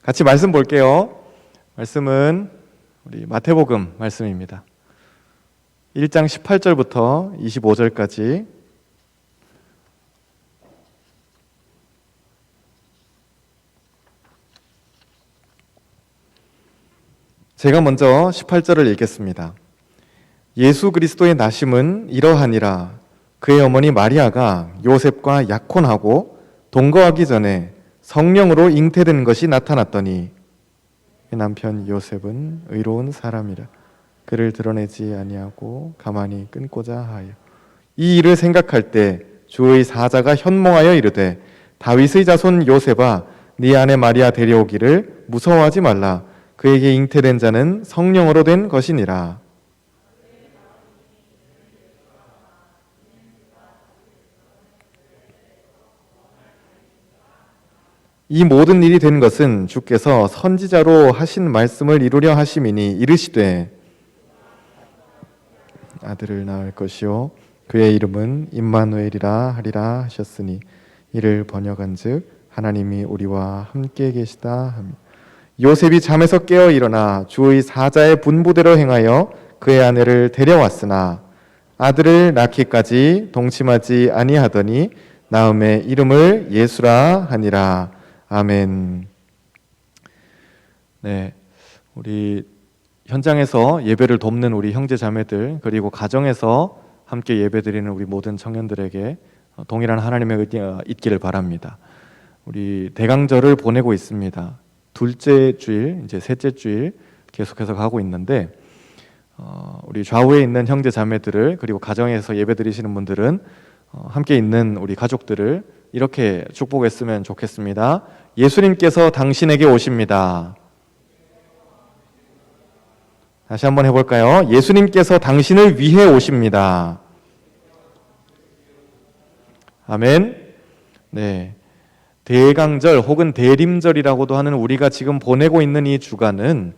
같이 말씀 볼게요. 말씀은 우리 마태복음 말씀입니다. 1장 18절부터 25절까지. 제가 먼저 18절을 읽겠습니다. 예수 그리스도의 나심은 이러하니라. 그의 어머니 마리아가 요셉과 약혼하고 동거하기 전에 성령으로 잉태된 것이 나타났더니 그의 남편 요셉은 의로운 사람이라 그를 드러내지 아니하고 가만히 끊고자 하여 이 일을 생각할 때 주의 사자가 현몽하여 이르되 다윗의 자손 요셉아 네 아내 마리아 데려오기를 무서워하지 말라. 그에게 잉태된 자는 성령으로 된 것이니라. 이 모든 일이 된 것은 주께서 선지자로 하신 말씀을 이루려 하심이니 이르시되 아들을 낳을 것이요 그의 이름은 임마누엘이라 하리라 하셨으니 이를 번역한즉 하나님이 우리와 함께 계시다 하며 요셉이 잠에서 깨어 일어나 주의 사자의 분부대로 행하여 그의 아내를 데려왔으나 아들을 낳기까지 동침하지 아니하더니 나음의 이름을 예수라 하니라. 아멘. 네, 우리 현장에서 예배를 돕는 우리 형제 자매들 그리고 가정에서 함께 예배드리는 우리 모든 청년들에게 동일한 하나님의 은혜가 있기를 바랍니다. 우리 대강절을 보내고 있습니다. 둘째 주일, 이제 셋째 주일 계속해서 가고 있는데 우리 좌우에 있는 형제 자매들을 그리고 가정에서 예배드리시는 분들은 함께 있는 우리 가족들을 이렇게 축복했으면 좋겠습니다. 예수님께서 당신에게 오십니다. 다시 한번 해볼까요? 예수님께서 당신을 위해 오십니다. 아멘. 네, 대강절 혹은 대림절이라고도 하는 우리가 지금 보내고 있는 이 주간은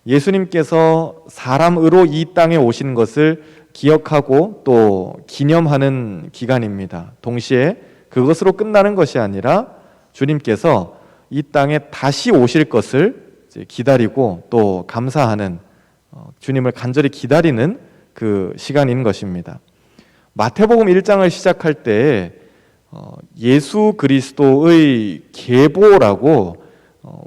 예수님께서 사람으로 이 땅에 오신 것을 기억하고 또 기념하는 기간입니다. 동시에 그것으로 끝나는 것이 아니라 주님께서 이 땅에 다시 오실 것을 기다리고 또 감사하는 주님을 간절히 기다리는 그 시간인 것입니다. 마태복음 1장을 시작할 때 예수 그리스도의 계보라고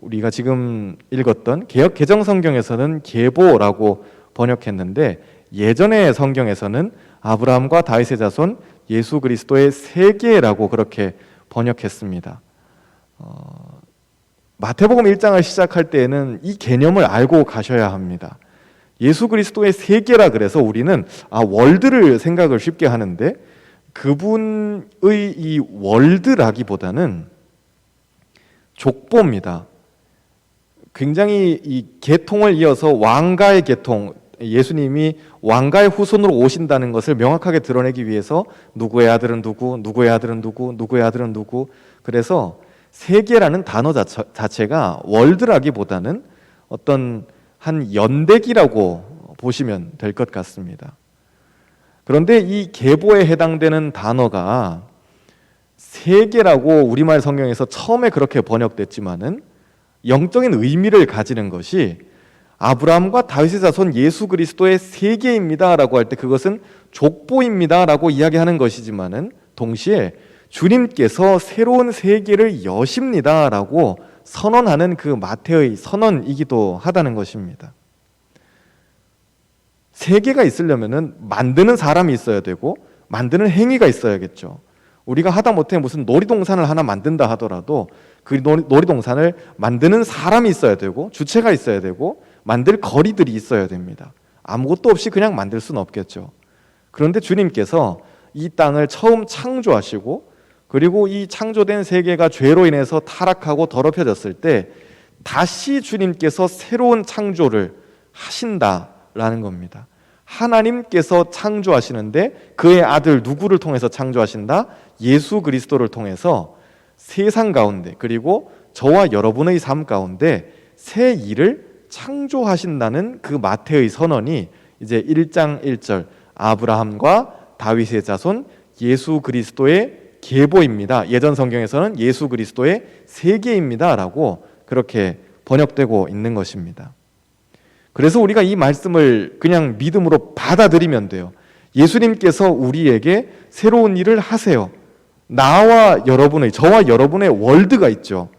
우리가 지금 읽었던 개역 개정 성경에서는 계보라고 번역했는데 예전의 성경에서는 아브라함과 다윗의 자손 예수 그리스도의 세계라고 그렇게 번역했습니다. 마태복음 1장을 시작할 때에는 이 개념을 알고 가셔야 합니다. 예수 그리스도의 세계라 그래서 우리는 월드를 생각을 쉽게 하는데 그분의 이 월드라기보다는 족보입니다. 굉장히 이 계통을 이어서 왕가의 계통, 예수님이 왕가의 후손으로 오신다는 것을 명확하게 드러내기 위해서 누구의 아들은 누구, 누구의 아들은 누구, 누구의 아들은 누구. 그래서 세계라는 단어 자체가 월드라기보다는 어떤 한 연대기라고 보시면 될 것 같습니다. 그런데 이 계보에 해당되는 단어가 세계라고 우리말 성경에서 처음에 그렇게 번역됐지만은 영적인 의미를 가지는 것이 아브라함과 다윗의 자손 예수 그리스도의 세계입니다 라고 할 때 그것은 족보입니다 라고 이야기하는 것이지만은 동시에 주님께서 새로운 세계를 여십니다 라고 선언하는 그 마태의 선언이기도 하다는 것입니다. 세계가 있으려면은 만드는 사람이 있어야 되고 만드는 행위가 있어야겠죠. 우리가 하다못해 무슨 놀이동산을 하나 만든다 하더라도 그 놀이동산을 만드는 사람이 있어야 되고 주체가 있어야 되고 만들 거리들이 있어야 됩니다. 아무것도 없이 그냥 만들 수는 없겠죠. 그런데 주님께서 이 땅을 처음 창조하시고 그리고 이 창조된 세계가 죄로 인해서 타락하고 더럽혀졌을 때 다시 주님께서 새로운 창조를 하신다라는 겁니다. 하나님께서 창조하시는데 그의 아들 누구를 통해서 창조하신다? 예수 그리스도를 통해서 세상 가운데 그리고 저와 여러분의 삶 가운데 새 일을 창조하신다는 그 마태의 선언이 이제 1장 1절 아브라함과 다윗의 자손 예수 그리스도의 계보입니다. 예전 성경에서는 예수 그리스도의 세계입니다 라고 그렇게 번역되고 있는 것입니다. 그래서 우리가 이 말씀을 그냥 믿음으로 받아들이면 돼요. 예수님께서 우리에게 새로운 일을 하세요. 나와 여러분의, 저와 여러분의 월드가 있죠.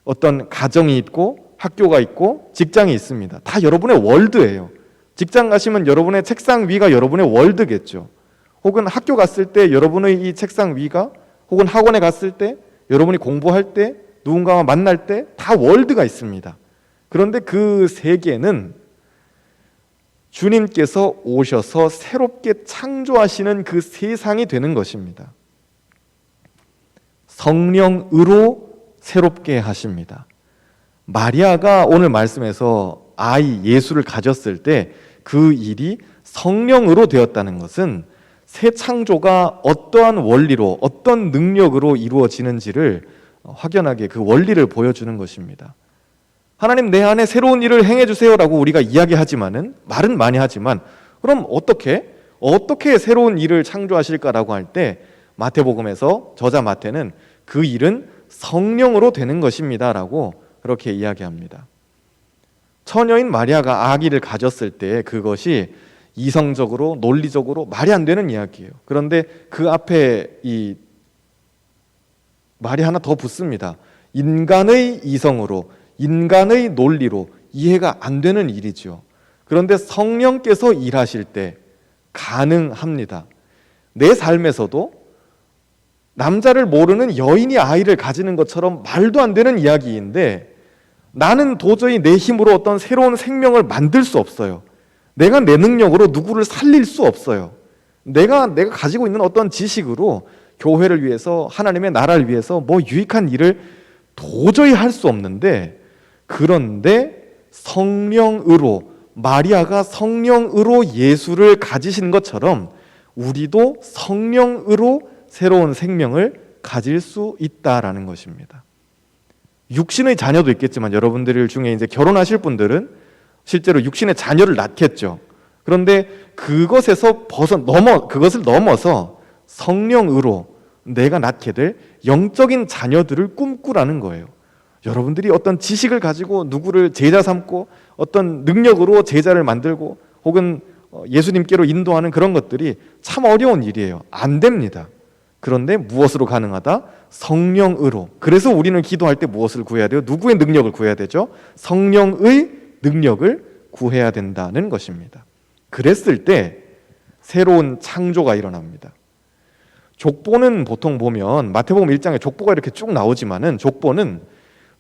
어떤 가정이 있고 학교가 있고 직장이 있습니다. 다 여러분의 월드예요. 직장 가시면 여러분의 책상 위가 여러분의 월드겠죠. 혹은 학교 갔을 때 여러분의 이 책상 위가, 혹은 학원에 갔을 때, 여러분이 공부할 때, 누군가와 만날 때 다 월드가 있습니다. 그런데 그 세계는 주님께서 오셔서 새롭게 창조하시는 그 세상이 되는 것입니다. 성령으로 새롭게 하십니다. 마리아가 오늘 말씀에서 아이 예수를 가졌을 때 그 일이 성령으로 되었다는 것은 새 창조가 어떠한 원리로, 어떤 능력으로 이루어지는지를 확연하게 그 원리를 보여주는 것입니다. 하나님, 내 안에 새로운 일을 행해주세요라고 우리가 이야기하지만은, 말은 많이 하지만, 그럼 어떻게 새로운 일을 창조하실까라고 할 때 마태복음에서 저자 마태는 그 일은 성령으로 되는 것입니다 라고 그렇게 이야기합니다. 처녀인 마리아가 아기를 가졌을 때 그것이 이성적으로, 논리적으로 말이 안 되는 이야기예요. 그런데 그 앞에 이 말이 하나 더 붙습니다. 인간의 이성으로, 인간의 논리로 이해가 안 되는 일이죠. 그런데 성령께서 일하실 때 가능합니다. 내 삶에서도 남자를 모르는 여인이 아이를 가지는 것처럼 말도 안 되는 이야기인데, 나는 도저히 내 힘으로 어떤 새로운 생명을 만들 수 없어요. 내가 내 능력으로 누구를 살릴 수 없어요. 내가 가지고 있는 어떤 지식으로 교회를 위해서, 하나님의 나라를 위해서 뭐 유익한 일을 도저히 할 수 없는데, 그런데 성령으로, 마리아가 성령으로 예수를 가지신 것처럼 우리도 성령으로 새로운 생명을 가질 수 있다라는 것입니다. 육신의 자녀도 있겠지만 여러분들 중에 이제 결혼하실 분들은 실제로 육신의 자녀를 낳겠죠. 그런데 그것을 넘어서 성령으로 내가 낳게 될 영적인 자녀들을 꿈꾸라는 거예요. 여러분들이 어떤 지식을 가지고 누구를 제자 삼고 어떤 능력으로 제자를 만들고 혹은 예수님께로 인도하는 그런 것들이 참 어려운 일이에요. 안 됩니다. 그런데 무엇으로 가능하다? 성령으로. 그래서 우리는 기도할 때 무엇을 구해야 돼요? 누구의 능력을 구해야 되죠? 성령의 능력을 구해야 된다는 것입니다. 그랬을 때 새로운 창조가 일어납니다. 족보는 보통 보면 마태복음 1장에 족보가 이렇게 쭉 나오지만은 족보는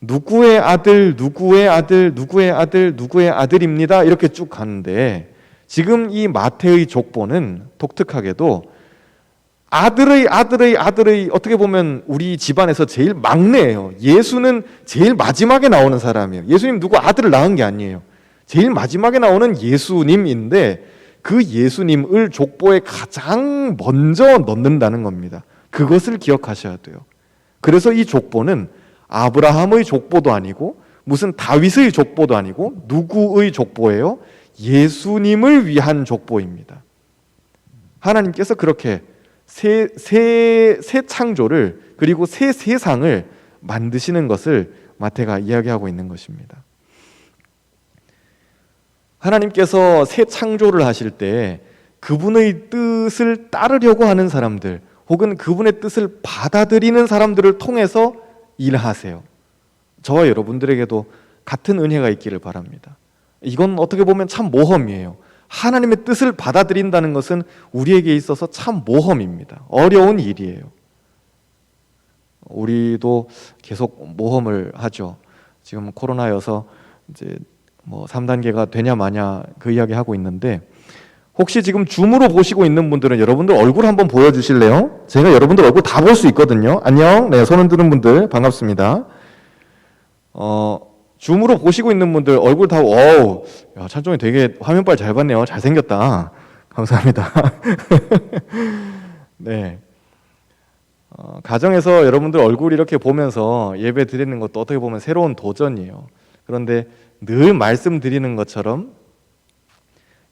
누구의 아들, 누구의 아들, 누구의 아들, 누구의 아들입니다. 이렇게 쭉 가는데, 지금 이 마태의 족보는 독특하게도 아들의 어떻게 보면 우리 집안에서 제일 막내예요. 예수는 제일 마지막에 나오는 사람이에요. 예수님 누구 아들을 낳은 게 아니에요. 제일 마지막에 나오는 예수님인데 그 예수님을 족보에 가장 먼저 넣는다는 겁니다. 그것을 기억하셔야 돼요. 그래서 이 족보는 아브라함의 족보도 아니고 무슨 다윗의 족보도 아니고 누구의 족보예요? 예수님을 위한 족보입니다. 하나님께서 그렇게 새 창조를, 그리고 새 세상을 만드시는 것을 마태가 이야기하고 있는 것입니다. 하나님께서 새 창조를 하실 때 그분의 뜻을 따르려고 하는 사람들, 혹은 그분의 뜻을 받아들이는 사람들을 통해서 일하세요. 저와 여러분들에게도 같은 은혜가 있기를 바랍니다. 이건 어떻게 보면 참 모험이에요. 하나님의 뜻을 받아들인다는 것은 우리에게 있어서 참 모험입니다. 어려운 일이에요. 우리도 계속 모험을 하죠. 지금 코로나여서 이제 뭐 3단계가 되냐 마냐 그 이야기 하고 있는데, 혹시 지금 줌으로 보시고 있는 분들은 여러분들 얼굴 한번 보여주실래요? 제가 여러분들 얼굴 다 볼 수 있거든요. 안녕. 네, 손 흔드는 분들 반갑습니다. 줌으로 보시고 있는 분들 얼굴 다, 어우, 야, 찬종이 되게 화면빨 잘 봤네요. 잘생겼다. 감사합니다. 네. 가정에서 여러분들 얼굴 이렇게 보면서 예배 드리는 것도 어떻게 보면 새로운 도전이에요. 그런데 늘 말씀드리는 것처럼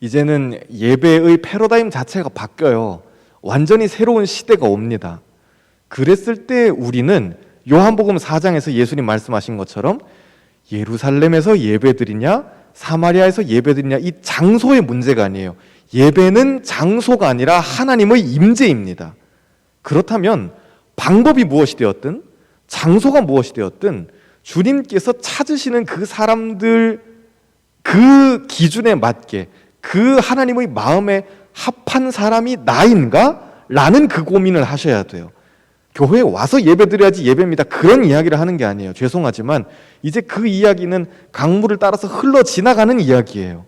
이제는 예배의 패러다임 자체가 바뀌어요. 완전히 새로운 시대가 옵니다. 그랬을 때 우리는 요한복음 4장에서 예수님 말씀하신 것처럼 예루살렘에서 예배드리냐 사마리아에서 예배드리냐 이 장소의 문제가 아니에요. 예배는 장소가 아니라 하나님의 임재입니다. 그렇다면 방법이 무엇이 되었든 장소가 무엇이 되었든 주님께서 찾으시는 그 사람들 그 기준에 맞게 그 하나님의 마음에 합한 사람이 나인가? 라는 그 고민을 하셔야 돼요. 교회에 와서 예배드려야지 예배입니다. 그런 이야기를 하는 게 아니에요. 죄송하지만 이제 그 이야기는 강물을 따라서 흘러 지나가는 이야기예요.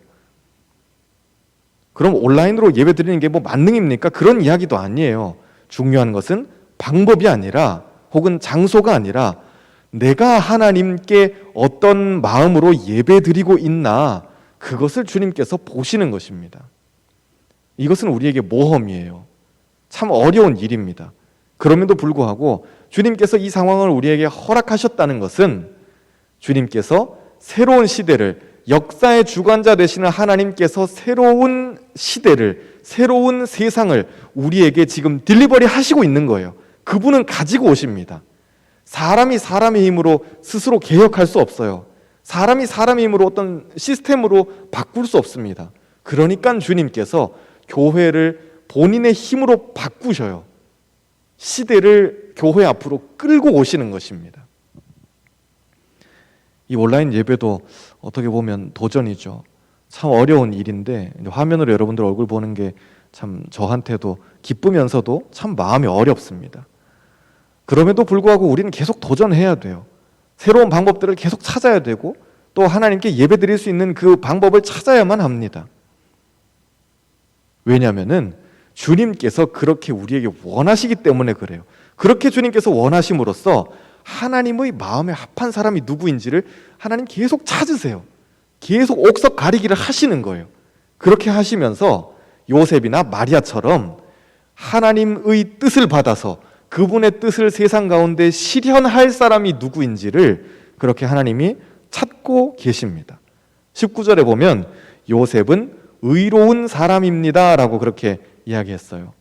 그럼 온라인으로 예배드리는 게 뭐 만능입니까? 그런 이야기도 아니에요. 중요한 것은 방법이 아니라 혹은 장소가 아니라 내가 하나님께 어떤 마음으로 예배드리고 있나 그것을 주님께서 보시는 것입니다. 이것은 우리에게 모험이에요. 참 어려운 일입니다. 그럼에도 불구하고 주님께서 이 상황을 우리에게 허락하셨다는 것은 주님께서 새로운 시대를 역사의 주관자 되시는 하나님께서 새로운 시대를 새로운 세상을 우리에게 지금 딜리버리 하시고 있는 거예요. 그분은 가지고 오십니다. 사람이 사람의 힘으로 스스로 개혁할 수 없어요. 사람이 사람의 힘으로 어떤 시스템으로 바꿀 수 없습니다. 그러니까 주님께서 교회를 본인의 힘으로 바꾸셔요. 시대를 교회 앞으로 끌고 오시는 것입니다. 이 온라인 예배도 어떻게 보면 도전이죠. 참 어려운 일인데 화면으로 여러분들 얼굴 보는 게 참 저한테도 기쁘면서도 참 마음이 어렵습니다. 그럼에도 불구하고 우리는 계속 도전해야 돼요. 새로운 방법들을 계속 찾아야 되고 또 하나님께 예배드릴 수 있는 그 방법을 찾아야만 합니다. 왜냐하면은 주님께서 그렇게 우리에게 원하시기 때문에 그래요. 그렇게 주님께서 원하심으로써 하나님의 마음에 합한 사람이 누구인지를 하나님 계속 찾으세요. 계속 옥석 가리기를 하시는 거예요. 그렇게 하시면서 요셉이나 마리아처럼 하나님의 뜻을 받아서 그분의 뜻을 세상 가운데 실현할 사람이 누구인지를 그렇게 하나님이 찾고 계십니다. 19절에 보면 요셉은 의로운 사람입니다 라고 그렇게 이야기했어요.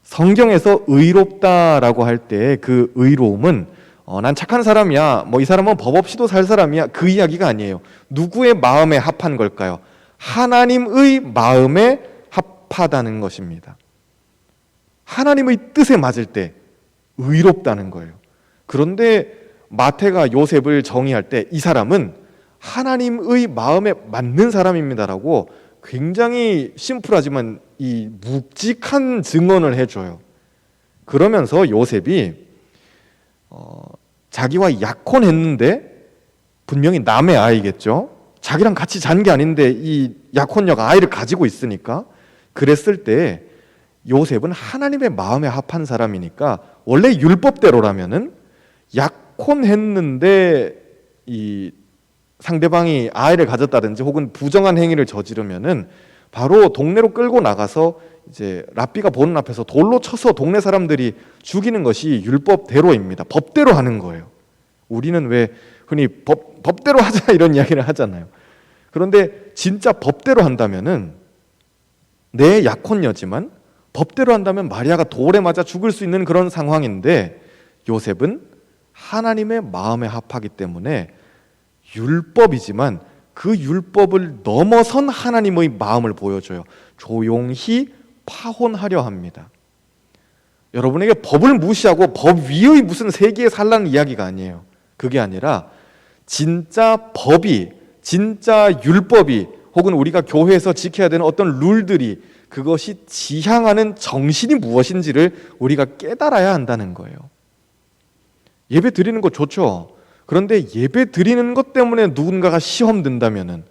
성경에서 의롭다라고 할 때 그 의로움은 난 착한 사람이야, 뭐 이 사람은 법 없이도 살 사람이야, 그 이야기가 아니에요. 누구의 마음에 합한 걸까요? 하나님의 마음에 합하다는 것입니다. 하나님의 뜻에 맞을 때 의롭다는 거예요. 그런데 마태가 요셉을 정의할 때 이 사람은 하나님의 마음에 맞는 사람입니다라고 굉장히 심플하지만 이 묵직한 증언을 해줘요. 그러면서 요셉이 자기와 약혼했는데 분명히 남의 아이겠죠. 자기랑 같이 잔 게 아닌데 이 약혼녀가 아이를 가지고 있으니까 그랬을 때 요셉은 하나님의 마음에 합한 사람이니까 원래 율법대로라면은 약혼했는데 이 상대방이 아이를 가졌다든지 혹은 부정한 행위를 저지르면은 바로 동네로 끌고 나가서 이제 랍비가 보는 앞에서 돌로 쳐서 동네 사람들이 죽이는 것이 율법대로입니다. 법대로 하는 거예요. 우리는 왜 흔히 법대로 하자 이런 이야기를 하잖아요. 그런데 진짜 법대로 한다면은 내 약혼녀지만 법대로 한다면 마리아가 돌에 맞아 죽을 수 있는 그런 상황인데 요셉은 하나님의 마음에 합하기 때문에 율법이지만 그 율법을 넘어선 하나님의 마음을 보여줘요. 조용히 파혼하려 합니다. 여러분에게 법을 무시하고 법 위의 무슨 세계에 살라는 이야기가 아니에요. 그게 아니라 진짜 법이, 진짜 율법이 혹은 우리가 교회에서 지켜야 되는 어떤 룰들이 그것이 지향하는 정신이 무엇인지를 우리가 깨달아야 한다는 거예요. 예배 드리는 거 좋죠. 그런데 예배 드리는 것 때문에 누군가가 시험 든다면은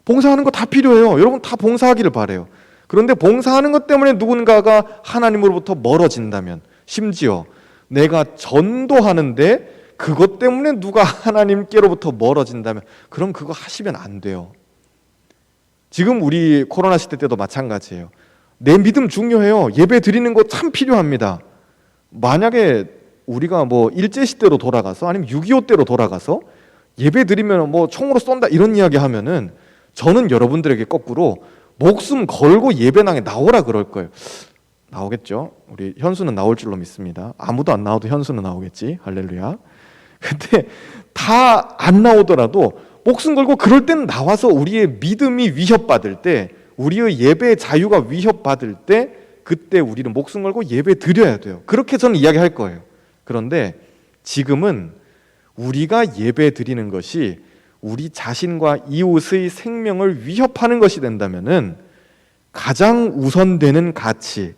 봉사하는 거 다 필요해요. 여러분 다 봉사하기를 바래요. 그런데 봉사하는 것 때문에 누군가가 하나님으로부터 멀어진다면, 심지어 내가 전도하는데 그것 때문에 누가 하나님께로부터 멀어진다면, 그럼 그거 하시면 안 돼요. 지금 우리 코로나 시대 때도 마찬가지예요. 내 믿음 중요해요. 예배 드리는 거 참 필요합니다. 만약에 우리가 뭐 일제시대로 돌아가서 아니면 6.25 때로 돌아가서 예배 드리면 뭐 총으로 쏜다 이런 이야기 하면은 저는 여러분들에게 거꾸로 목숨 걸고 예배당에 나오라 그럴 거예요. 나오겠죠? 우리 현수는 나올 줄로 믿습니다. 아무도 안 나와도 현수는 나오겠지. 할렐루야. 근데 다 안 나오더라도 목숨 걸고 그럴 땐 나와서 우리의 믿음이 위협받을 때, 우리의 예배의 자유가 위협받을 때 그때 우리는 목숨 걸고 예배 드려야 돼요. 그렇게 저는 이야기할 거예요. 그런데 지금은 우리가 예배 드리는 것이 우리 자신과 이웃의 생명을 위협하는 것이 된다면은 가장 우선되는 가치,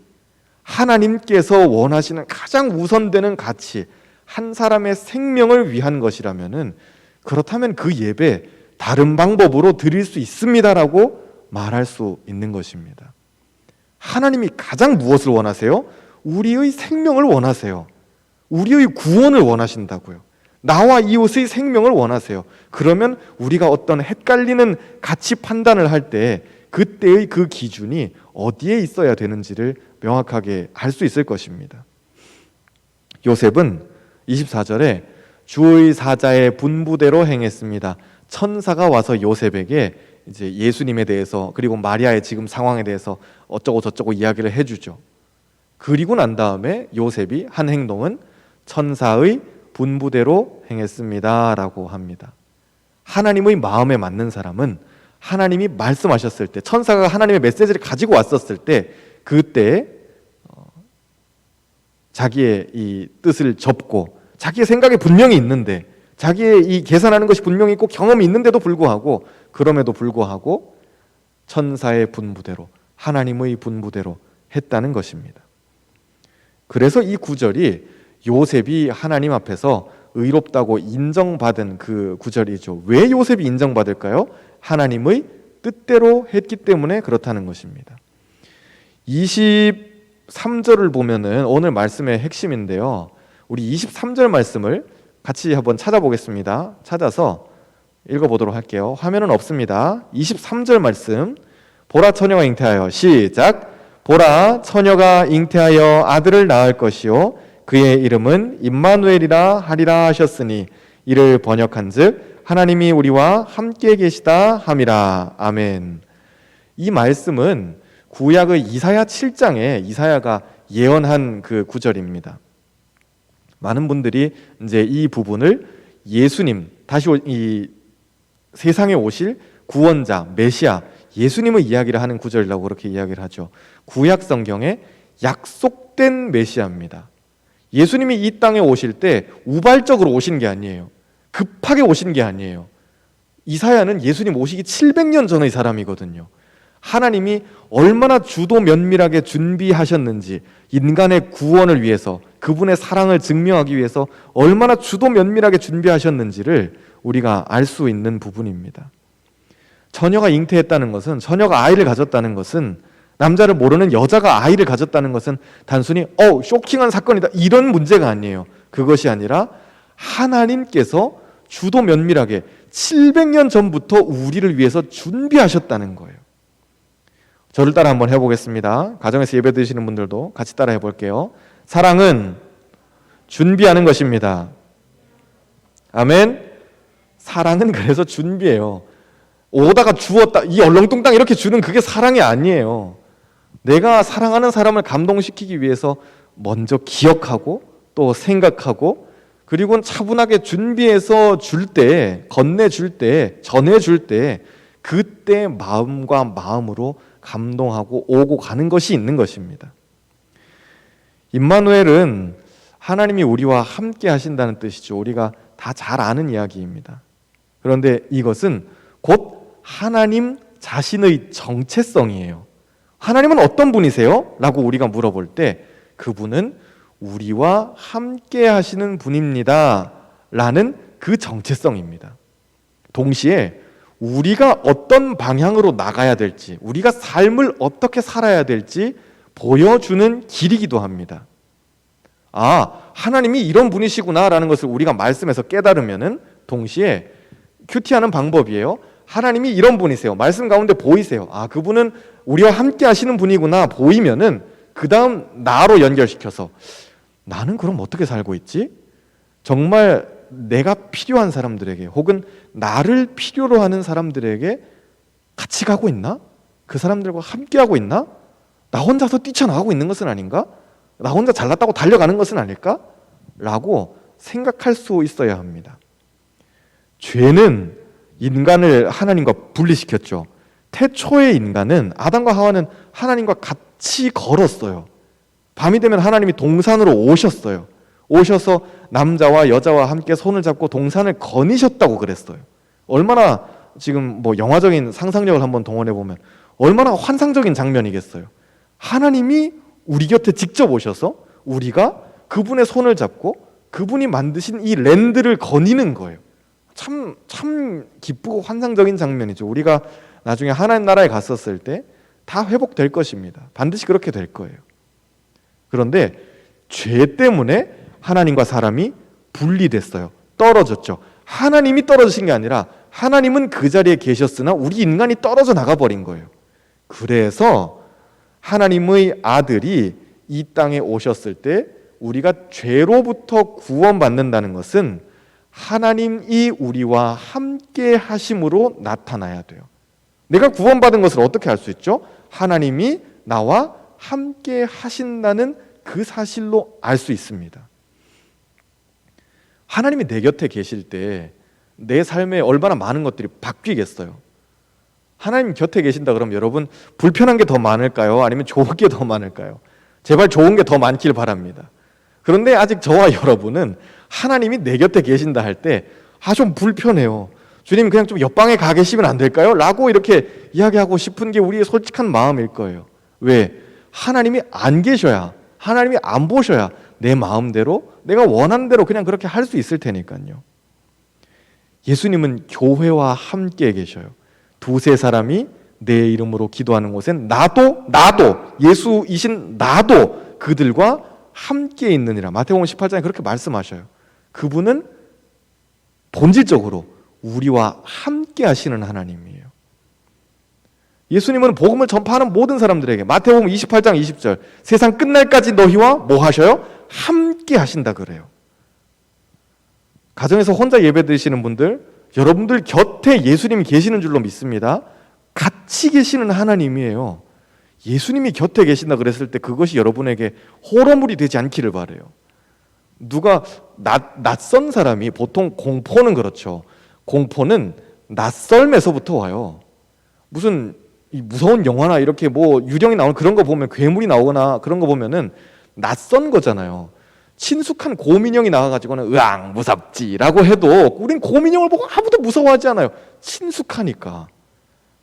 하나님께서 원하시는 가장 우선되는 가치, 한 사람의 생명을 위한 것이라면은 그렇다면 그 예배 다른 방법으로 드릴 수 있습니다라고 말할 수 있는 것입니다. 하나님이 가장 무엇을 원하세요? 우리의 생명을 원하세요. 우리의 구원을 원하신다고요. 나와 이웃의 생명을 원하세요. 그러면 우리가 어떤 헷갈리는 가치 판단을 할 때 그때의 그 기준이 어디에 있어야 되는지를 명확하게 알 수 있을 것입니다. 요셉은 24절에 주의 사자의 분부대로 행했습니다. 천사가 와서 요셉에게 이제 예수님에 대해서 그리고 마리아의 지금 상황에 대해서 어쩌고 저쩌고 이야기를 해주죠. 그리고 난 다음에 요셉이 한 행동은 천사의 분부대로 행했습니다 라고 합니다. 하나님의 마음에 맞는 사람은 하나님이 말씀하셨을 때, 천사가 하나님의 메시지를 가지고 왔었을 때 그때 자기의 이 뜻을 접고 자기의 생각이 분명히 있는데, 자기의 이 계산하는 것이 분명히 있고 경험이 있는데도 불구하고, 그럼에도 불구하고 천사의 분부대로, 하나님의 분부대로 했다는 것입니다. 그래서 이 구절이 요셉이 하나님 앞에서 의롭다고 인정받은 그 구절이죠. 왜 요셉이 인정받을까요? 하나님의 뜻대로 했기 때문에 그렇다는 것입니다. 23절을 보면은 오늘 말씀의 핵심인데요. 우리 23절 말씀을 같이 한번 찾아보겠습니다. 찾아서 읽어보도록 할게요. 화면은 없습니다. 23절 말씀, 보라 처녀가 잉태하여, 시작. 보라 처녀가 잉태하여 아들을 낳을 것이요 그의 이름은 임마누엘이라 하리라 하셨으니 이를 번역한즉 하나님이 우리와 함께 계시다 함이라. 아멘. 이 말씀은 구약의 이사야 7장에 이사야가 예언한 그 구절입니다. 많은 분들이 이제 이 부분을 예수님, 다시 이 세상에 오실 구원자, 메시아, 예수님의 이야기를 하는 구절이라고 그렇게 이야기를 하죠. 구약 성경에 약속된 메시아입니다. 예수님이 이 땅에 오실 때 우발적으로 오신 게 아니에요. 급하게 오신 게 아니에요. 이사야는 예수님 오시기 700년 전의 사람이거든요. 하나님이 얼마나 주도 면밀하게 준비하셨는지, 인간의 구원을 위해서, 그분의 사랑을 증명하기 위해서 얼마나 주도 면밀하게 준비하셨는지를 우리가 알 수 있는 부분입니다. 처녀가 잉태했다는 것은, 처녀가 아이를 가졌다는 것은, 남자를 모르는 여자가 아이를 가졌다는 것은 단순히 쇼킹한 사건이다 이런 문제가 아니에요. 그것이 아니라 하나님께서 주도 면밀하게 700년 전부터 우리를 위해서 준비하셨다는 거예요. 저를 따라 한번 해보겠습니다. 가정에서 예배 드시는 분들도 같이 따라 해볼게요. 사랑은 준비하는 것입니다. 아멘. 사랑은 그래서 준비해요. 오다가 주었다, 이 얼렁뚱땅 이렇게 주는 그게 사랑이 아니에요. 내가 사랑하는 사람을 감동시키기 위해서 먼저 기억하고 또 생각하고, 그리고 차분하게 준비해서 줄 때, 건네줄 때, 전해줄 때 그때 마음과 마음으로 감동하고 오고 가는 것이 있는 것입니다. 임마누엘은 하나님이 우리와 함께 하신다는 뜻이죠. 우리가 다 잘 아는 이야기입니다. 그런데 이것은 곧 하나님 자신의 정체성이에요. 하나님은 어떤 분이세요? 라고 우리가 물어볼 때 그분은 우리와 함께 하시는 분입니다 라는 그 정체성입니다. 동시에 우리가 어떤 방향으로 나가야 될지, 우리가 삶을 어떻게 살아야 될지 보여주는 길이기도 합니다. 하나님이 이런 분이시구나 라는 것을 우리가 말씀에서 깨달으면은 동시에 큐티하는 방법이에요. 하나님이 이런 분이세요. 말씀 가운데 보이세요. 그분은 우리와 함께 하시는 분이구나 보이면은 그 다음 나로 연결시켜서 나는 그럼 어떻게 살고 있지? 정말 내가 필요한 사람들에게, 혹은 나를 필요로 하는 사람들에게 같이 가고 있나? 그 사람들과 함께 하고 있나? 나 혼자서 뛰쳐나가고 있는 것은 아닌가? 나 혼자 잘났다고 달려가는 것은 아닐까? 라고 생각할 수 있어야 합니다. 죄는 인간을 하나님과 분리시켰죠. 태초의 인간은, 아담과 하와는 하나님과 같이 걸었어요. 밤이 되면 하나님이 동산으로 오셨어요. 오셔서 남자와 여자와 함께 손을 잡고 동산을 거니셨다고 그랬어요. 얼마나 지금 뭐 영화적인 상상력을 한번 동원해 보면 얼마나 환상적인 장면이겠어요. 하나님이 우리 곁에 직접 오셔서 우리가 그분의 손을 잡고 그분이 만드신 이 랜드를 거니는 거예요. 참 기쁘고 환상적인 장면이죠. 우리가 나중에 하나님 나라에 갔었을 때 다 회복될 것입니다. 반드시 그렇게 될 거예요. 그런데 죄 때문에 하나님과 사람이 분리됐어요. 떨어졌죠. 하나님이 떨어지신 게 아니라 하나님은 그 자리에 계셨으나 우리 인간이 떨어져 나가버린 거예요. 그래서 하나님의 아들이 이 땅에 오셨을 때 우리가 죄로부터 구원받는다는 것은 하나님이 우리와 함께 하심으로 나타나야 돼요. 내가 구원받은 것을 어떻게 알 수 있죠? 하나님이 나와 함께 하신다는 그 사실로 알 수 있습니다. 하나님이 내 곁에 계실 때 내 삶에 얼마나 많은 것들이 바뀌겠어요. 하나님 곁에 계신다 그러면 여러분 불편한 게 더 많을까요? 아니면 좋은 게 더 많을까요? 제발 좋은 게 더 많길 바랍니다. 그런데 아직 저와 여러분은 하나님이 내 곁에 계신다 할 때 좀 불편해요. 주님 그냥 좀 옆방에 가 계시면 안 될까요? 라고 이렇게 이야기하고 싶은 게 우리의 솔직한 마음일 거예요. 왜? 하나님이 안 계셔야, 하나님이 안 보셔야 내 마음대로 내가 원하는 대로 그냥 그렇게 할 수 있을 테니까요. 예수님은 교회와 함께 계셔요. 두세 사람이 내 이름으로 기도하는 곳엔 나도 예수이신 나도 그들과 함께 있느니라. 마태복음 18장에 그렇게 말씀하셔요. 그분은 본질적으로 우리와 함께 하시는 하나님이에요. 예수님은 복음을 전파하는 모든 사람들에게 마태복음 28장 20절 세상 끝날까지 너희와 뭐 하셔요? 함께 하신다 그래요. 가정에서 혼자 예배 드리시는 분들, 여러분들 곁에 예수님이 계시는 줄로 믿습니다. 같이 계시는 하나님이에요. 예수님이 곁에 계신다 그랬을 때 그것이 여러분에게 호러물이 되지 않기를 바라요. 누가 낯선 사람이, 보통 공포는 그렇죠. 공포는 낯설면서부터 와요. 무슨 이 무서운 영화나 이렇게 뭐 유령이 나오는 그런 거 보면, 괴물이 나오거나 그런 거 보면은 낯선 거잖아요. 친숙한 곰인형이 나와가지고는 으앙 무섭지라고 해도 우린 곰인형을 보고 아무도 무서워하지 않아요. 친숙하니까.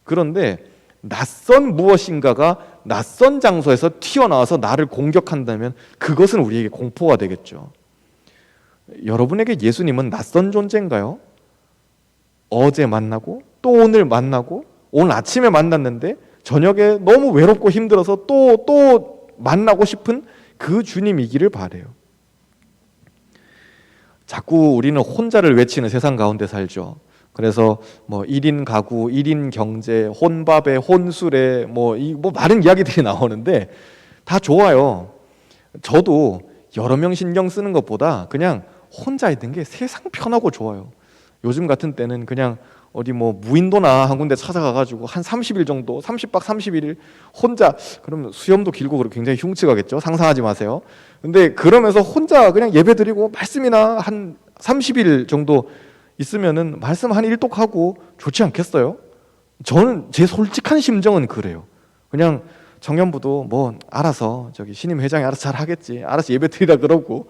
그런데 낯선 무엇인가가 낯선 장소에서 튀어나와서 나를 공격한다면 그것은 우리에게 공포가 되겠죠. 여러분에게 예수님은 낯선 존재인가요? 어제 만나고 또 오늘 만나고 오늘 아침에 만났는데 저녁에 너무 외롭고 힘들어서 또 만나고 싶은 그 주님이기를 바라요. 자꾸 우리는 혼자를 외치는 세상 가운데 살죠. 그래서 뭐 1인 가구, 1인 경제, 혼밥에, 혼술에 뭐 많은 이야기들이 나오는데 다 좋아요. 저도 여러 명 신경 쓰는 것보다 그냥 혼자 있는 게 세상 편하고 좋아요. 요즘 같은 때는 그냥 어디 뭐 무인도나 한 군데 찾아가가지고 한 30일 정도, 30박 31일 혼자, 그러면 수염도 길고 그렇게 굉장히 흉측하겠죠. 상상하지 마세요. 근데 그러면서 혼자 그냥 예배 드리고 말씀이나 한 30일 정도 있으면은 말씀 한 일독하고 좋지 않겠어요? 저는 제 솔직한 심정은 그래요. 그냥 청년부도 뭐 알아서 저기 신임 회장이 알아서 잘 하겠지, 알아서 예배 드리라 그러고,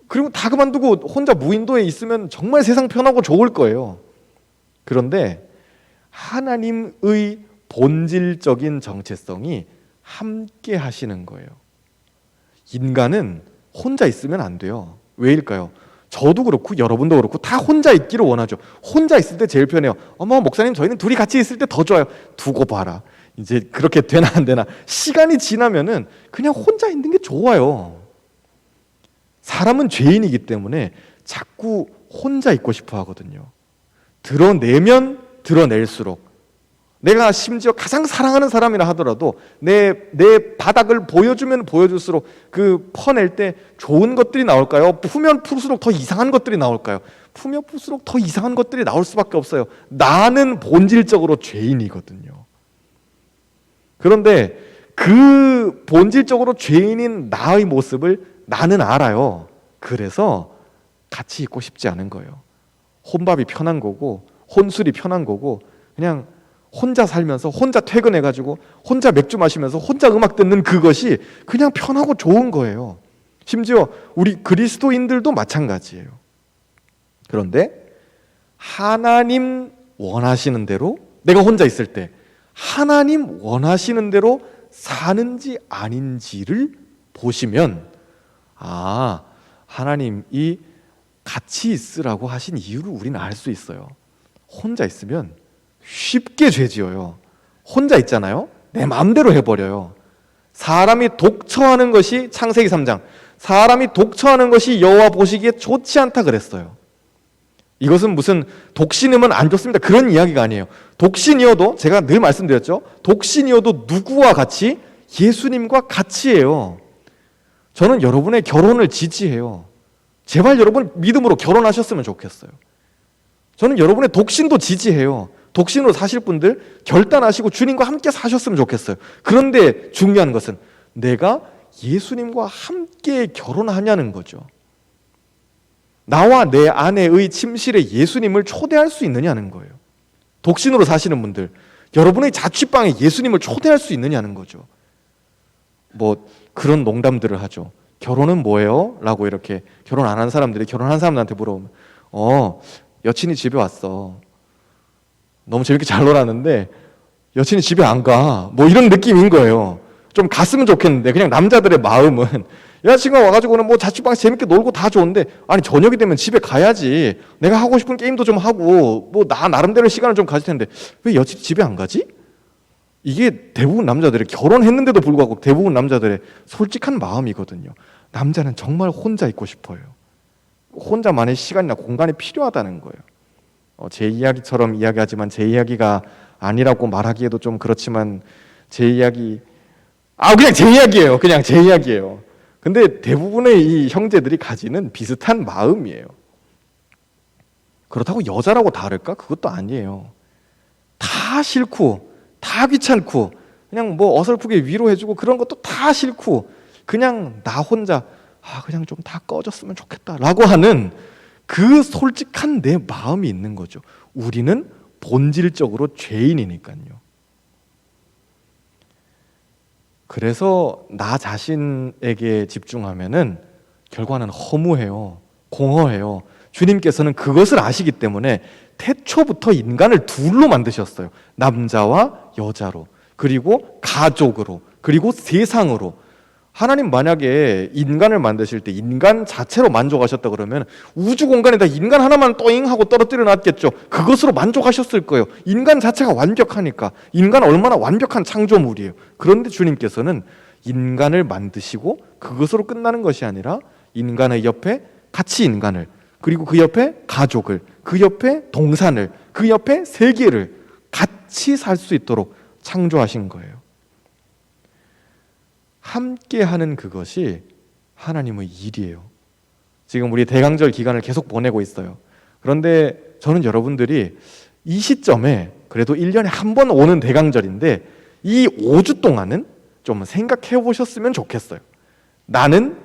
그리고 다 그만두고 혼자 무인도에 있으면 정말 세상 편하고 좋을 거예요. 그런데 하나님의 본질적인 정체성이 함께 하시는 거예요. 인간은 혼자 있으면 안 돼요. 왜일까요? 저도 그렇고 여러분도 그렇고 다 혼자 있기를 원하죠. 혼자 있을 때 제일 편해요. 어머 목사님 저희는 둘이 같이 있을 때 더 좋아요. 두고 봐라. 이제 그렇게 되나 안 되나. 시간이 지나면은 그냥 혼자 있는 게 좋아요. 사람은 죄인이기 때문에 자꾸 혼자 있고 싶어 하거든요. 드러내면 드러낼수록, 내가 심지어 가장 사랑하는 사람이라 하더라도 내 바닥을 보여주면 보여줄수록 그 퍼낼 때 좋은 것들이 나올까요? 풀면 풀수록 더 이상한 것들이 나올까요? 풀면 풀수록 더 이상한 것들이 나올 수밖에 없어요. 나는 본질적으로 죄인이거든요. 그런데 그 본질적으로 죄인인 나의 모습을 나는 알아요. 그래서 같이 있고 싶지 않은 거예요. 혼밥이 편한 거고 혼술이 편한 거고, 그냥 혼자 살면서 혼자 퇴근해가지고 혼자 맥주 마시면서 혼자 음악 듣는 그것이 그냥 편하고 좋은 거예요. 심지어 우리 그리스도인들도 마찬가지예요. 그런데 하나님 원하시는 대로, 내가 혼자 있을 때 하나님 원하시는 대로 사는지 아닌지를 보시면, 아, 하나님이 같이 있으라고 하신 이유를 우리는 알 수 있어요. 혼자 있으면 쉽게 죄 지어요. 혼자 있잖아요. 내 마음대로 해버려요. 사람이 독처하는 것이, 창세기 3장, 사람이 독처하는 것이 여호와 보시기에 좋지 않다 그랬어요. 이것은 무슨 독신이면 안 좋습니다, 그런 이야기가 아니에요. 독신이어도, 제가 늘 말씀드렸죠, 독신이어도 누구와 같이? 예수님과 같이예요. 저는 여러분의 결혼을 지지해요. 제발 여러분 믿음으로 결혼하셨으면 좋겠어요. 저는 여러분의 독신도 지지해요. 독신으로 사실 분들 결단하시고 주님과 함께 사셨으면 좋겠어요. 그런데 중요한 것은 내가 예수님과 함께 결혼하냐는 거죠. 나와 내 아내의 침실에 예수님을 초대할 수 있느냐는 거예요. 독신으로 사시는 분들, 여러분의 자취방에 예수님을 초대할 수 있느냐는 거죠. 뭐 그런 농담들을 하죠. 결혼은 뭐예요? 라고 이렇게 결혼 안 한 사람들이 결혼한 사람들한테 물어보면, 여친이 집에 왔어. 너무 재밌게 잘 놀았는데 여친이 집에 안 가. 뭐 이런 느낌인 거예요. 좀 갔으면 좋겠는데, 그냥 남자들의 마음은 여자친구가 와가지고는 뭐 자취방에서 재밌게 놀고 다 좋은데, 아니 저녁이 되면 집에 가야지. 내가 하고 싶은 게임도 좀 하고 뭐 나 나름대로 시간을 좀 가질 텐데 왜 여친이 집에 안 가지? 이게 대부분 남자들의, 결혼했는데도 불구하고 대부분 남자들의 솔직한 마음이거든요. 남자는 정말 혼자 있고 싶어요. 혼자만의 시간이나 공간이 필요하다는 거예요. 제 이야기처럼 이야기하지만 제 이야기가 아니라고 말하기에도 좀 그렇지만, 제 이야기, 그냥 제 이야기예요. 그냥 제 이야기예요. 근데 대부분의 이 형제들이 가지는 비슷한 마음이에요. 그렇다고 여자라고 다를까? 그것도 아니에요. 다 싫고 다 귀찮고 그냥 뭐 어설프게 위로해주고 그런 것도 다 싫고 그냥 나 혼자 그냥 좀 다 꺼졌으면 좋겠다라고 하는 그 솔직한 내 마음이 있는 거죠. 우리는 본질적으로 죄인이니까요. 그래서 나 자신에게 집중하면은 결과는 허무해요. 공허해요. 주님께서는 그것을 아시기 때문에 태초부터 인간을 둘로 만드셨어요. 남자와 여자로, 그리고 가족으로, 그리고 세상으로. 하나님 만약에 인간을 만드실 때 인간 자체로 만족하셨다 그러면 우주 공간에다 인간 하나만 또잉 하고 떨어뜨려 놨겠죠. 그것으로 만족하셨을 거예요. 인간 자체가 완벽하니까. 인간은 얼마나 완벽한 창조물이에요. 그런데 주님께서는 인간을 만드시고 그것으로 끝나는 것이 아니라 인간의 옆에 같이 인간을, 그리고 그 옆에 가족을, 그 옆에 동산을, 그 옆에 세계를 같이 살 수 있도록 창조하신 거예요. 함께하는 그것이 하나님의 일이에요. 지금 우리 대강절 기간을 계속 보내고 있어요. 그런데 저는 여러분들이 이 시점에 그래도 1년에 한 번 오는 대강절인데 이 5주 동안은 좀 생각해 보셨으면 좋겠어요. 나는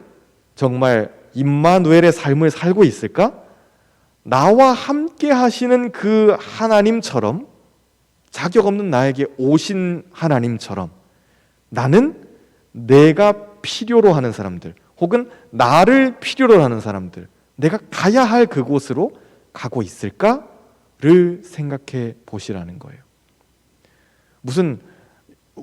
정말 임마누엘의 삶을 살고 있을까? 나와 함께 하시는 그 하나님처럼, 자격 없는 나에게 오신 하나님처럼 나는 내가 필요로 하는 사람들, 혹은 나를 필요로 하는 사람들, 내가 가야 할 그곳으로 가고 있을까를 생각해 보시라는 거예요. 무슨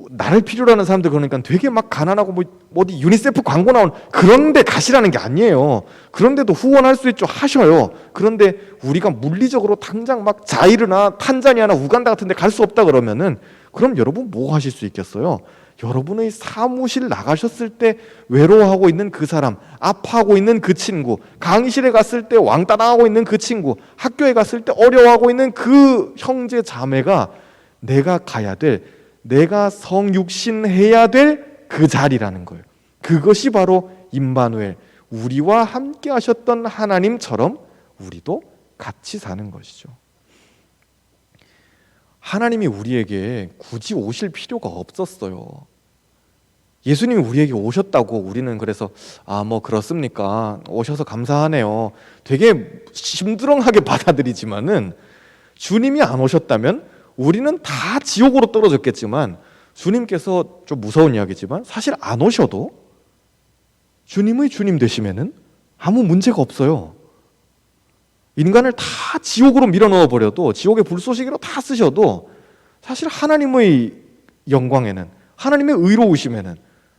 나를 필요로 하는 사람들, 그러니까 되게 막 가난하고 뭐 어디 유니세프 광고 나온 그런 데 가시라는 게 아니에요. 그런데도 후원할 수 있죠. 하셔요. 그런데 우리가 물리적으로 당장 막 자이르나 탄자니아나 우간다 같은 데 갈 수 없다 그러면은, 그럼 여러분 뭐 하실 수 있겠어요? 여러분의 사무실 나가셨을 때 외로워하고 있는 그 사람, 아파하고 있는 그 친구, 강의실에 갔을 때 왕따 당하고 있는 그 친구, 학교에 갔을 때 어려워하고 있는 그 형제 자매가 내가 가야 될, 내가 성육신해야 될 그 자리라는 거예요. 그것이 바로 임마누엘, 우리와 함께 하셨던 하나님처럼 우리도 같이 사는 것이죠. 하나님이 우리에게 굳이 오실 필요가 없었어요. 예수님이 우리에게 오셨다고 우리는 그래서 뭐 그렇습니까? 오셔서 감사하네요. 되게 심드렁하게 받아들이지만은 주님이 안 오셨다면 우리는 다 지옥으로 떨어졌겠지만, 주님께서 좀 무서운 이야기지만 사실 안 오셔도 주님의 주님 되시면은 아무 문제가 없어요. 인간을 다 지옥으로 밀어넣어 버려도, 지옥의 불쏘시개로 다 쓰셔도 사실 하나님의 영광에는, 하나님의 의로우심에는,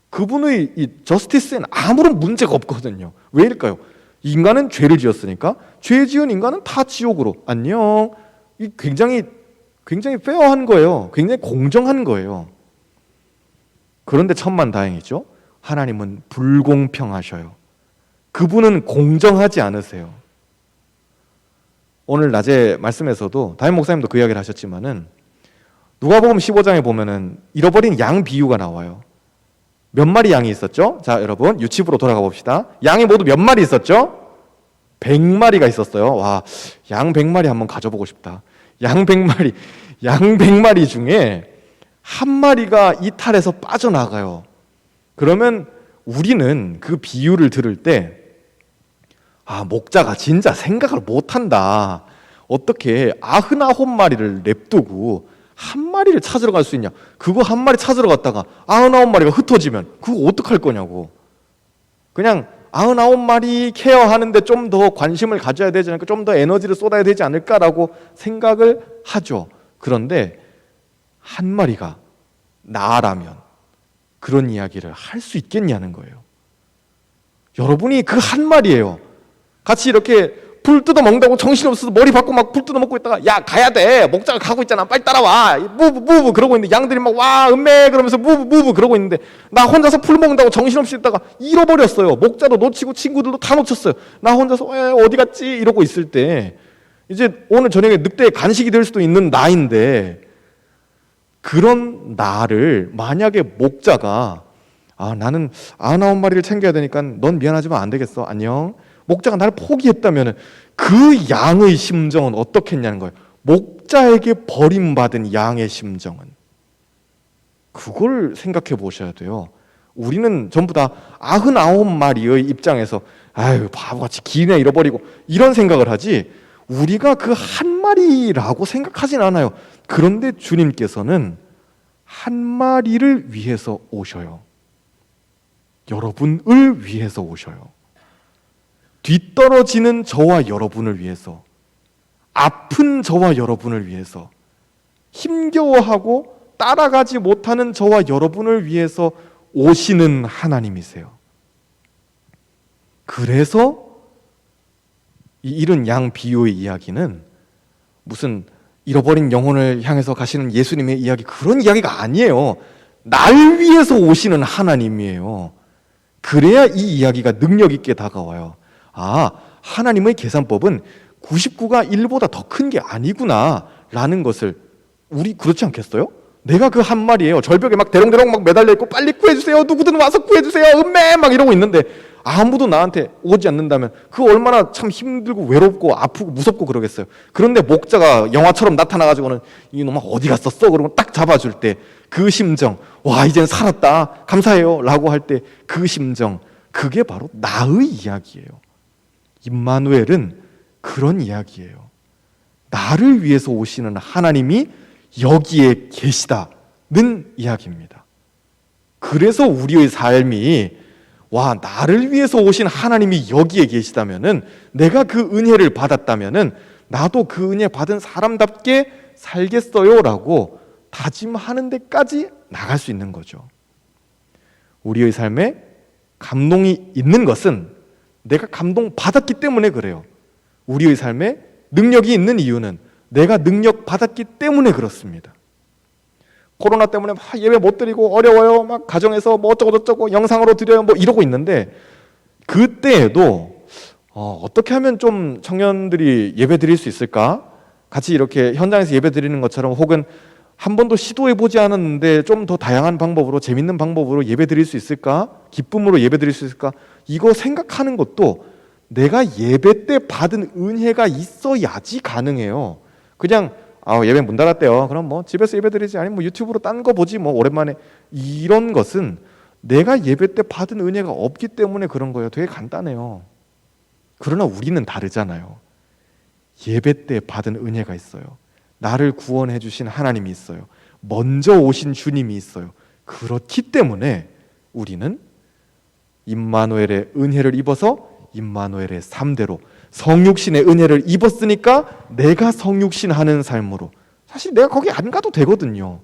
그분의 이 저스티스에는 아무런 문제가 없거든요. 왜일까요? 인간은 죄를 지었으니까 죄 지은 인간은 다 지옥으로 안녕. 이 굉장히 페어한 거예요. 굉장히 공정한 거예요. 그런데 천만다행이죠. 하나님은 불공평하셔요. 그분은 공정하지 않으세요. 오늘 낮에 말씀에서도 담임 목사님도 그 이야기를 하셨지만은, 누가복음 15장에 보면은 잃어버린 양 비유가 나와요. 몇 마리 양이 있었죠? 자, 여러분 유치부로 돌아가 봅시다. 양이 모두 몇 마리 있었죠? 100마리가 있었어요. 와, 양 100마리 한번 가져보고 싶다. 양 100마리 중에 한 마리가 이탈해서 빠져나가요. 그러면 우리는 그 비유를 들을 때, 목자가 진짜 생각을 못한다. 어떻게 99마리를 냅두고 한 마리를 찾으러 갈 수 있냐. 그거 한 마리 찾으러 갔다가 99마리가 흩어지면 그거 어떡할 거냐고. 그냥 99마리 케어하는데 좀 더 관심을 가져야 되지 않을까, 좀 더 에너지를 쏟아야 되지 않을까라고 생각을 하죠. 그런데 한 마리가 나라면 그런 이야기를 할 수 있겠냐는 거예요. 여러분이 그 한 마리예요. 같이 이렇게 풀 뜯어 먹는다고 정신없어서 머리 받고 막 풀 뜯어 먹고 있다가, 야 가야 돼, 목자가 가고 있잖아, 빨리 따라와, 무브 그러고 있는데, 양들이 막 와 음메 그러면서 무브 그러고 있는데, 나 혼자서 풀 먹는다고 정신없이 있다가 잃어버렸어요. 목자도 놓치고 친구들도 다 놓쳤어요. 나 혼자서 어디 갔지 이러고 있을 때, 이제 오늘 저녁에 늑대의 간식이 될 수도 있는 나인데, 그런 나를 만약에 목자가, 나는 99마리를 챙겨야 되니까 넌 미안하지만 안 되겠어, 안녕, 목자가 나를 포기했다면 그 양의 심정은 어떻겠냐는 거예요. 목자에게 버림받은 양의 심정은. 그걸 생각해 보셔야 돼요. 우리는 전부 다 99마리의 입장에서 아유 바보같이 기내 잃어버리고 이런 생각을 하지, 우리가 그 한 마리라고 생각하진 않아요. 그런데 주님께서는 한 마리를 위해서 오셔요. 여러분을 위해서 오셔요. 뒤떨어지는 저와 여러분을 위해서, 아픈 저와 여러분을 위해서, 힘겨워하고 따라가지 못하는 저와 여러분을 위해서 오시는 하나님이세요. 그래서 이 잃은 양 비유의 이야기는 무슨 잃어버린 영혼을 향해서 가시는 예수님의 이야기, 그런 이야기가 아니에요. 날 위해서 오시는 하나님이에요. 그래야 이 이야기가 능력 있게 다가와요. 하나님의 계산법은 99가 1보다 더 큰 게 아니구나 라는 것을, 우리 그렇지 않겠어요? 내가 그 한 마리예요. 절벽에 막 대롱대롱 막 매달려 있고 빨리 구해주세요, 누구든 와서 구해주세요, 음메 막 이러고 있는데 아무도 나한테 오지 않는다면 그 얼마나 참 힘들고 외롭고 아프고 무섭고 그러겠어요. 그런데 목자가 영화처럼 나타나가지고는 이놈아 어디 갔었어? 그러고 딱 잡아줄 때 그 심정, 와 이젠 살았다 감사해요 라고 할 때 그 심정, 그게 바로 나의 이야기예요. 임마누엘은 그런 이야기예요. 나를 위해서 오시는 하나님이 여기에 계시다는 이야기입니다. 그래서 우리의 삶이, 나를 위해서 오신 하나님이 여기에 계시다면은, 내가 그 은혜를 받았다면은 나도 그 은혜 받은 사람답게 살겠어요라고 다짐하는 데까지 나갈 수 있는 거죠. 우리의 삶에 감동이 있는 것은 내가 감동받았기 때문에 그래요. 우리의 삶에 능력이 있는 이유는 내가 능력 받았기 때문에 그렇습니다. 코로나 때문에 막 예배 못 드리고 어려워요, 막 가정에서 뭐 어쩌고 저쩌고 영상으로 드려요 뭐 이러고 있는데, 그때에도 어떻게 하면 좀 청년들이 예배 드릴 수 있을까? 같이 이렇게 현장에서 예배 드리는 것처럼, 혹은 한 번도 시도해보지 않았는데 좀 더 다양한 방법으로, 재밌는 방법으로 예배 드릴 수 있을까? 기쁨으로 예배 드릴 수 있을까? 이거 생각하는 것도 내가 예배 때 받은 은혜가 있어야지 가능해요. 그냥 예배 문 닫았대요, 그럼 뭐 집에서 예배 드리지, 아니면 뭐 유튜브로 딴 거 보지 뭐 오랜만에, 이런 것은 내가 예배 때 받은 은혜가 없기 때문에 그런 거예요. 되게 간단해요. 그러나 우리는 다르잖아요. 예배 때 받은 은혜가 있어요. 나를 구원해 주신 하나님이 있어요. 먼저 오신 주님이 있어요. 그렇기 때문에 우리는 임마누엘의 은혜를 입어서 임마누엘의 삶대로 성육신의 은혜를 입었으니까 내가 성육신 하는 삶으로, 사실 내가 거기 안 가도 되거든요.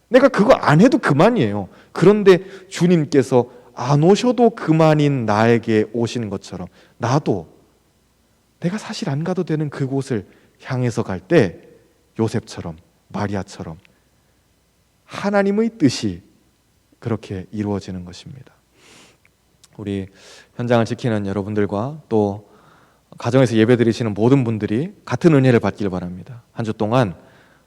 내가 그거 안 해도 그만이에요. 그런데 주님께서 안 오셔도 그만인 나에게 오시는 것처럼 나도 내가 사실 안 가도 되는 그곳을 향해서 갈 때 요셉처럼 마리아처럼 하나님의 뜻이 그렇게 이루어지는 것입니다. 우리 현장을 지키는 여러분들과 또 가정에서 예배드리시는 모든 분들이 같은 은혜를 받길 바랍니다. 한 주 동안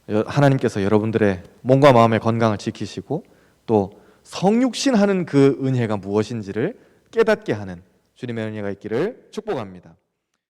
하나님께서 여러분들의 몸과 마음의 건강을 지키시고 또 성육신하는 그 은혜가 무엇인지를 깨닫게 하는 주님의 은혜가 있기를 축복합니다.